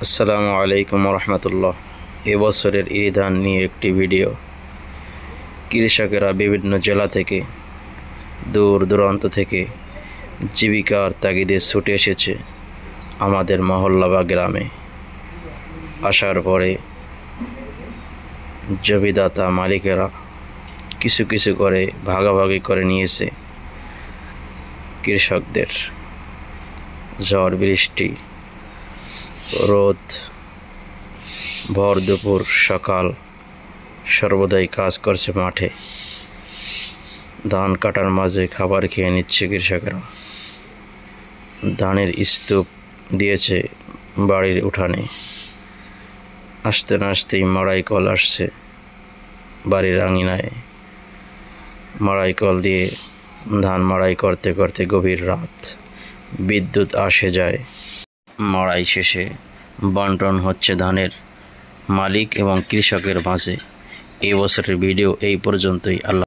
আসসালামু আলাইকুম রহমতুল্লাহ। এবছরের ঈদ ধান নিয়ে একটি ভিডিও। কৃষকেরা বিভিন্ন জেলা থেকে, দূর দূরান্ত থেকে জীবিকার তাগিদে ছুটে এসেছে আমাদের মহল্লা বা গ্রামে। আসার পরে জমিদাতা মালিকেরা কিছু কিছু করে ভাগাভাগি করে নিয়েছে কৃষকদের। ঝড় বৃষ্টি, রোদ, ভর দুপুর সকাল সর্বদাই কাজ করছে মাঠে। ধান কাটার মাঝে খাবার খেয়ে নিচ্ছে কৃষকেরা। ধানের স্তূপ দিয়েছে বাড়ির উঠানে। আসতে না আসতেই মাড়াই কল আসছে বাড়ির আঙিনায়। মাড়াই কল দিয়ে ধান মাড়াই করতে করতে গভীর রাত। বিদ্যুৎ আসে যায়। মাড়াই শেষে বন্টন হচ্ছে ধানের মালিক এবং কৃষকের মাঝে। এই বছরের ভিডিও এই পর্যন্তই। আল্লাহ।